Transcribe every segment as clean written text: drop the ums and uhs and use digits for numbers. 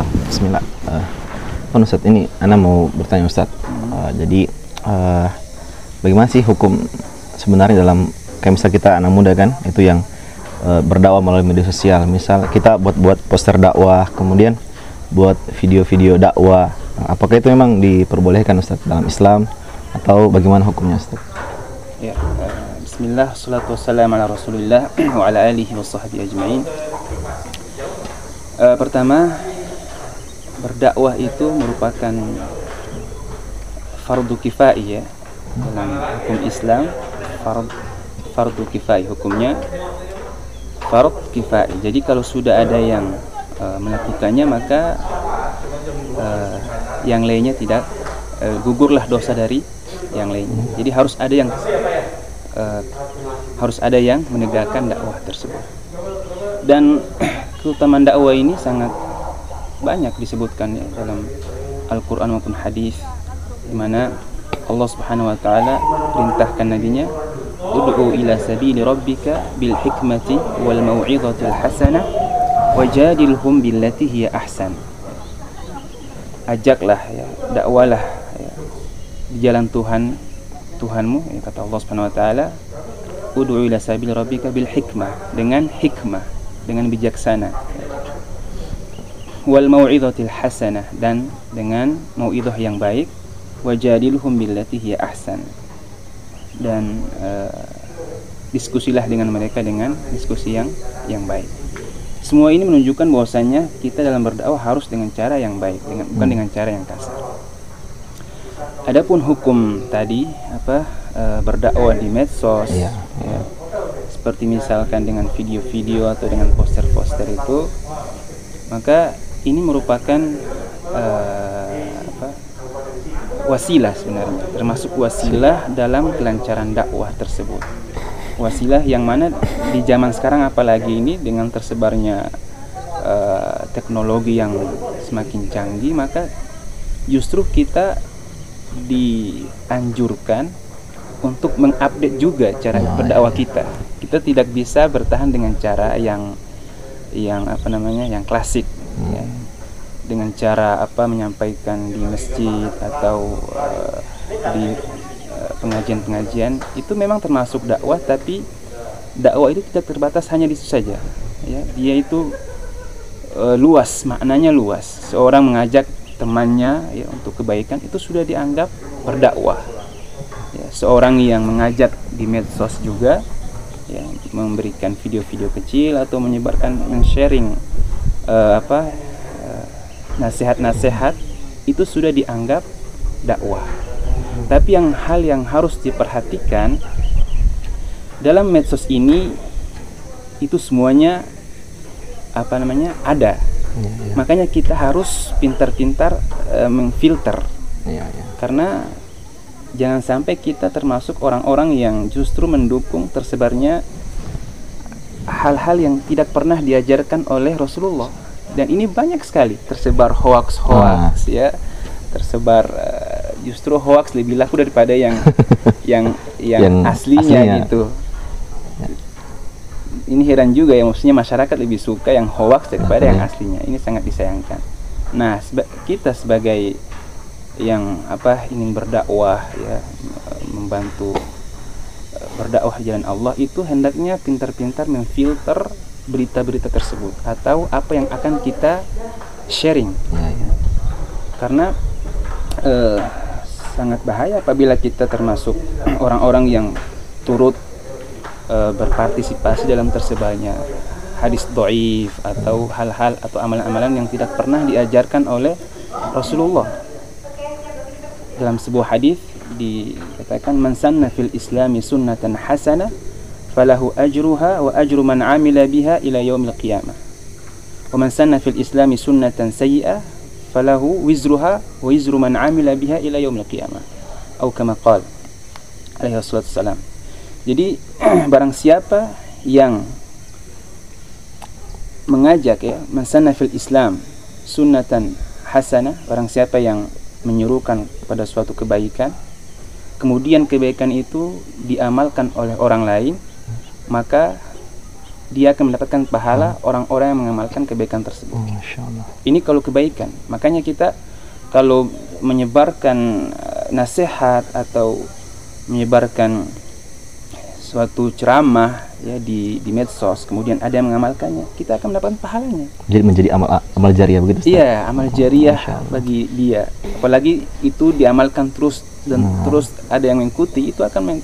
Bismillah. Ustadz, ini Ana mau bertanya Ustadz. Jadi bagaimana sih hukum sebenarnya dalam kayak misal kita anak muda kan, itu yang berdakwah melalui media sosial. Misal kita buat poster dakwah, kemudian buat video-video dakwah. Apakah itu memang diperbolehkan Ustadz dalam Islam atau bagaimana hukumnya Ustadz? Ya, bismillah, salatu wassalamu ala rasulillah wa ala alihi wa sahbihi ajma'in. Pertama, berdakwah itu merupakan fardu kifai ya. Dalam hukum Islam, fardu kifai hukumnya fardu kifai. Jadi kalau sudah ada yang melakukannya, maka yang lainnya tidak gugurlah dosa dari yang lainnya. Jadi harus ada yang menegakkan dakwah tersebut. Dan keutamaan dakwah ini sangat banyak disebutkan ya, dalam Al-Quran maupun hadis, di mana Allah Subhanahu wa taala perintahkan nabinya, ud'u ila sabili rabbika bil hikmati wal mau'izatil hasanah wajadilhum billati hiya ahsan. Ajaklah ya, dakwalah ya, di jalan Tuhanmu ya, kata Allah Subhanahu wa taala, ud'u ila sabili rabbika bil hikmah, dengan hikmah, dengan bijaksana, wal mau'izatil hasanah, dan dengan mau'izah yang baik, wajadilhum billati hiya ahsan, dan diskusilah dengan mereka dengan diskusi yang baik. Semua ini menunjukkan bahwasanya kita dalam berdakwah harus dengan cara yang baik, bukan dengan cara yang kasar. Adapun hukum tadi berdakwah di medsos, ya, seperti misalkan dengan video-video atau dengan poster-poster itu, maka ini merupakan wasilah sebenarnya, termasuk wasilah dalam kelancaran dakwah tersebut. Wasilah yang mana di zaman sekarang, apalagi ini dengan tersebarnya teknologi yang semakin canggih, maka justru kita dianjurkan untuk mengupdate juga cara berdakwah kita. Kita tidak bisa bertahan dengan cara yang klasik, ya. Dengan cara menyampaikan di masjid atau di pengajian-pengajian, itu memang termasuk dakwah, tapi dakwah itu tidak terbatas hanya di situ saja ya. Dia itu luas, maknanya luas. Seorang mengajak temannya ya untuk kebaikan, itu sudah dianggap berdakwah ya. Seorang yang mengajak di medsos juga ya, memberikan video-video kecil atau menyebarkan, men-sharing nasihat-nasihat, itu sudah dianggap dakwah. Tapi hal yang harus diperhatikan dalam medsos ini, itu semuanya ada. Makanya kita harus pintar-pintar memfilter. Karena jangan sampai kita termasuk orang-orang yang justru mendukung tersebarnya hal-hal yang tidak pernah diajarkan oleh Rasulullah. Dan ini banyak sekali tersebar hoax ya, tersebar justru hoax lebih laku daripada yang aslinya gitu. Ini heran juga ya, maksudnya masyarakat lebih suka yang hoax daripada yang aslinya. Ini sangat disayangkan. Nah, kita sebagai yang ingin berdakwah ya, membantu berdakwah di jalan Allah, itu hendaknya pintar-pintar memfilter berita-berita tersebut atau apa yang akan kita sharing. Karena sangat bahaya apabila kita termasuk orang-orang yang turut berpartisipasi dalam tersebarnya hadis dhaif atau hal-hal atau amalan-amalan yang tidak pernah diajarkan oleh Rasulullah. Dalam sebuah hadis dikatakan, man sanna fil islami sunnatan hasanah falahu ajruha wa ajru man amila biha ila yaumil qiyamah, wa man sanna fil islami sunnatan sayyi'ah falahu wizruha wa wizru man amila biha ila yaumil qiyamah, atau kama qala alaihi wassalatu wassalam. Jadi barang siapa yang mengajak ya, man sanna fil islam sunnatan hasanah, barang siapa yang menyuruhkan pada suatu kebaikan, kemudian kebaikan itu diamalkan oleh orang lain, maka dia akan mendapatkan pahala orang-orang yang mengamalkan kebaikan tersebut. Masya Allah. Ini kalau kebaikan. Makanya kita kalau menyebarkan nasihat atau menyebarkan suatu ceramah ya di medsos, kemudian ada yang mengamalkannya, kita akan mendapatkan pahalanya. Jadi menjadi amal jariah begitu, Ustaz? Iya, amal jariah bagi dia. Apalagi itu diamalkan terus dan terus ada yang mengikuti, itu akan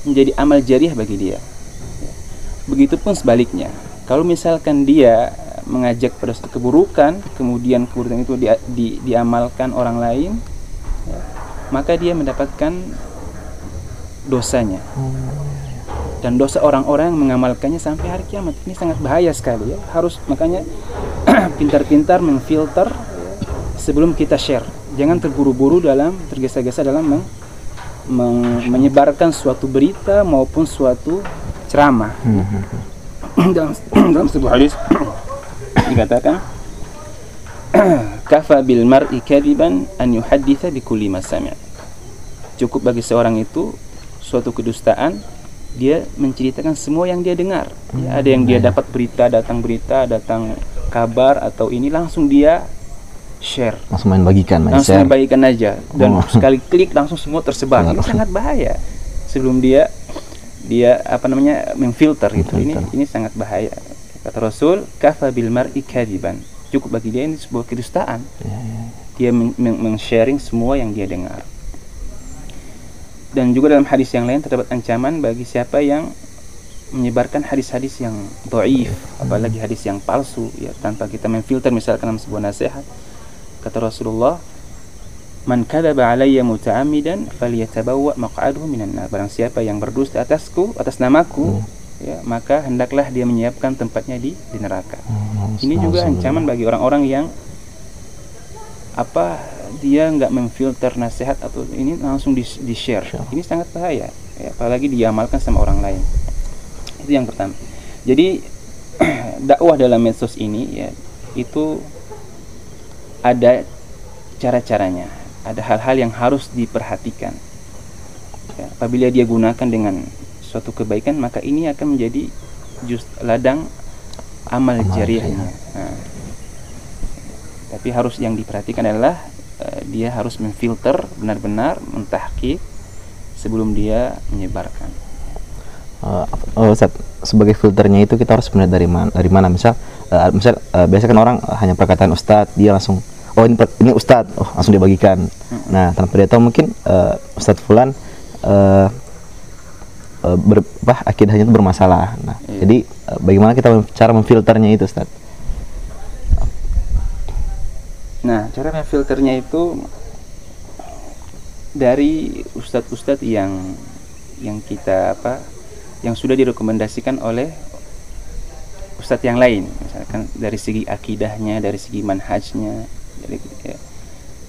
menjadi amal jariah bagi dia. Begitupun sebaliknya. Kalau misalkan dia mengajak pada suatu keburukan, kemudian keburukan itu diamalkan orang lain, ya, maka dia mendapatkan dosanya. Dan dosa orang-orang yang mengamalkannya sampai hari kiamat. Ini sangat bahaya sekali ya. Harus makanya pintar-pintar memfilter sebelum kita share. Jangan terburu-buru dalam tergesa-gesa dalam menyebarkan suatu berita maupun suatu ceramah. dalam sebuah hadis dikatakan kafa bil mar'i kadiban an yuhadditha bi kulli ma sami'. Cukup bagi seorang itu suatu kedustaan dia menceritakan semua yang dia dengar. Ya, ada yang dia dapat datang kabar atau ini langsung dia share. Langsung bagikan aja. Dan sekali klik langsung semua tersebar. Ini sangat bahaya. Sebelum dia memfilter gitu. Ini sangat bahaya. Kata Rasul, kafa bil mar'i kadiban. Cukup bagi dia ini sebuah kedustaan. Dia men-sharing semua yang dia dengar. Dan juga dalam hadis yang lain terdapat ancaman bagi siapa yang menyebarkan hadis-hadis yang dhaif, apalagi hadis yang palsu ya, tanpa kita memfilter misalkan dalam sebuah nasihat. Kata Rasulullah, "Man kadzaba 'alayya muta'ammidan falyatabawwa maq'adahu minan nar." Barang siapa yang berdusta atas namaku, ya, maka hendaklah dia menyiapkan tempatnya di neraka. Ini juga ancaman bagi orang-orang yang dia nggak memfilter nasihat atau ini langsung di share. Ini sangat bahaya ya, apalagi diamalkan sama orang lain. Itu yang pertama. Jadi dakwah dalam medsos ini ya, itu ada cara-caranya, ada hal-hal yang harus diperhatikan ya, apabila dia gunakan dengan suatu kebaikan, maka ini akan menjadi ladang amal jariahnya. Tapi harus yang diperhatikan adalah dia harus memfilter benar-benar, mentahqiq sebelum dia menyebarkan. Ustaz, sebagai filternya itu kita harus melihat dari mana? Misal biasa kan orang hanya perkataan Ustadz, dia langsung ini Ustadz, langsung dibagikan. Nah, tanpa dia tahu mungkin Ustadz Fulan akidahnya itu bermasalah. Nah, jadi bagaimana kita cara memfilternya itu, Ustadz? Nah, cara memfilternya itu dari ustadz-ustadz yang kita yang sudah direkomendasikan oleh ustadz yang lain, misalkan dari segi akidahnya, dari segi manhajnya,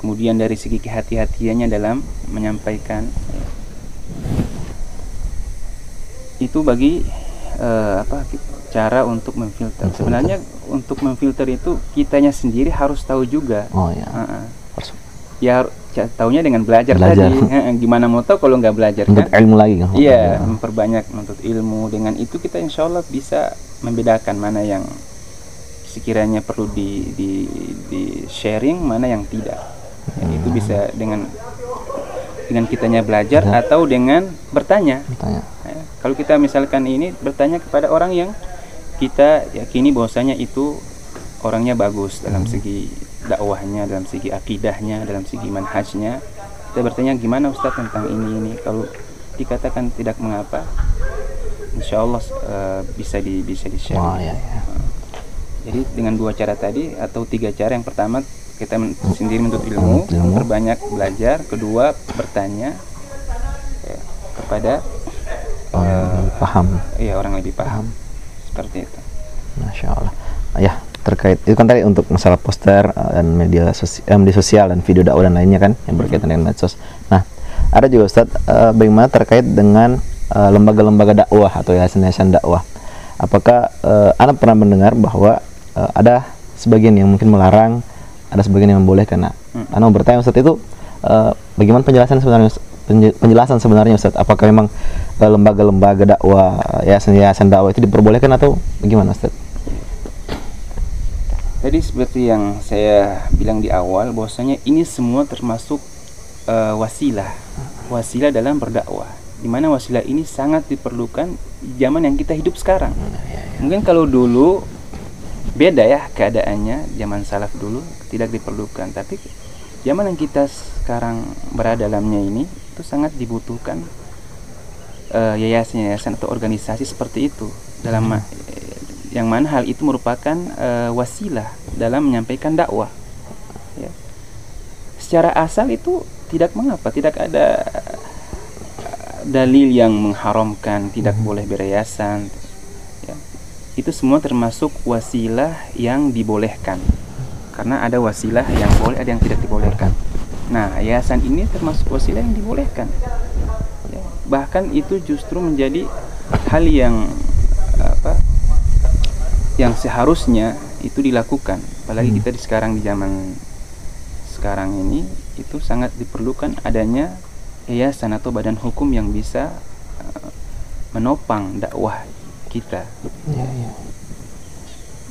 kemudian dari segi kehati-hatiannya dalam menyampaikan. Itu bagi cara untuk memfilter. Sebenarnya untuk memfilter itu kitanya sendiri harus tahu juga. Ya tahunya dengan belajar. Tadi. Gimana mau tahu kalau nggak belajar? Menuntut ilmu lagi kan? Iya, memperbanyak menuntut ilmu. Dengan itu kita insya Allah bisa membedakan mana yang sekiranya perlu di sharing, mana yang tidak. Itu bisa dengan kitanya belajar atau dengan bertanya. Kalau kita misalkan ini bertanya kepada orang yang kita yakini bahwasanya itu orangnya bagus dalam segi dakwahnya, dalam segi akidahnya, dalam segi manhajnya, kita bertanya gimana Ustaz tentang ini. Kalau dikatakan tidak mengapa, insya Allah bisa di-share. Jadi dengan 2 cara tadi atau 3 cara. Yang pertama kita sendiri menuntut ilmu, perbanyak belajar. Kedua bertanya kepada paham. Iya, orang lebih paham. Seperti itu. Masya Allah. Ya, terkait itu kan tadi untuk masalah poster dan media sosial dan video dakwah dan lainnya kan yang berkaitan dengan medsos. Nah, ada juga Ustaz, bagaimana terkait dengan lembaga-lembaga dakwah atau yayasan-yayasan dakwah. Apakah Anda pernah mendengar bahwa ada sebagian yang mungkin melarang, ada sebagian yang membolehkan? Nah, Anda mau bertanya Ustaz, itu bagaimana penjelasan penjelasan sebenarnya Ustaz. Apakah memang lembaga-lembaga dakwah, yayasan dakwah itu diperbolehkan atau bagaimana Ustaz? Jadi seperti yang saya bilang di awal, bahwasanya ini semua termasuk wasilah dalam berdakwah, di mana wasilah ini sangat diperlukan di zaman yang kita hidup sekarang. Mungkin kalau dulu beda ya keadaannya, zaman salaf dulu tidak diperlukan, tapi zaman yang kita sekarang berada dalamnya ini itu sangat dibutuhkan yayasan atau organisasi seperti itu, dalam yang mana hal itu merupakan wasilah dalam menyampaikan dakwah ya. Secara asal itu tidak mengapa, tidak ada dalil yang mengharamkan tidak boleh beryayasan ya. Itu semua termasuk wasilah yang dibolehkan, karena ada wasilah yang boleh, ada yang tidak dibolehkan. Nah, yayasan ini termasuk wasilah yang dibolehkan ya. Bahkan itu justru menjadi hal yang yang seharusnya itu dilakukan, apalagi kita sekarang di zaman sekarang ini itu sangat diperlukan adanya yayasan atau badan hukum yang bisa menopang dakwah kita.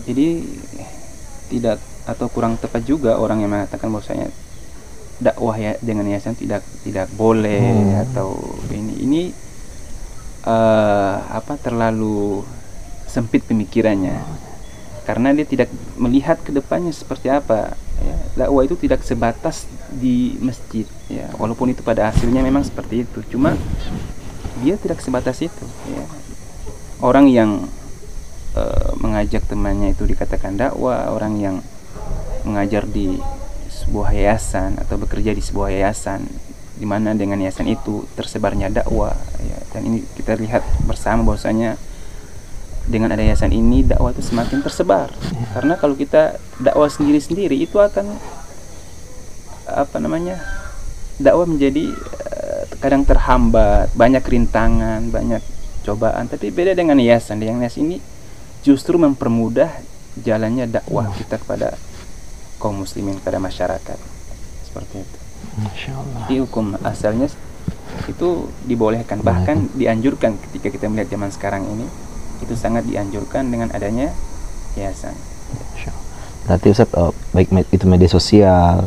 Jadi tidak atau kurang tepat juga orang yang mengatakan bahwasanya dakwah ya dengan yayasan tidak boleh atau ini terlalu sempit pemikirannya, karena dia tidak melihat ke depannya seperti apa ya. Dakwah itu tidak sebatas di masjid ya, walaupun itu pada hasilnya memang seperti itu, cuma dia tidak sebatas itu ya. Orang yang mengajak temannya itu dikatakan dakwah, orang yang mengajar di sebuah yayasan atau bekerja di sebuah yayasan, di mana dengan yayasan itu tersebarnya dakwah ya. Dan ini kita lihat bersama bahwasanya dengan ada yayasan ini dakwah itu semakin tersebar. Karena kalau kita dakwah sendiri-sendiri itu akan dakwah menjadi kadang terhambat, banyak rintangan, banyak cobaan. Tapi beda dengan yayasan. Yang yayasan ini justru mempermudah jalannya dakwah kita kepada kaum muslimin, kepada masyarakat. Seperti itu. Masya Allah. Di hukum asalnya itu dibolehkan, bahkan dianjurkan ketika kita melihat zaman sekarang ini. Itu sangat dianjurkan dengan adanya yayasan. Berarti Ustaz, baik itu media sosial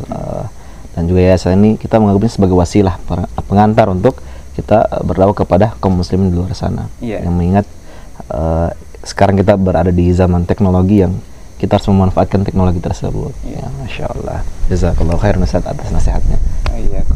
dan juga yayasan ini kita menganggapnya sebagai wasilah pengantar untuk kita berdakwah kepada kaum muslimin di luar sana. Yang mengingat sekarang kita berada di zaman teknologi yang kita harus memanfaatkan teknologi tersebut. Ya, Masya Allah. Jazakallahu khairan Ustaz atas nasihatnya. Iya,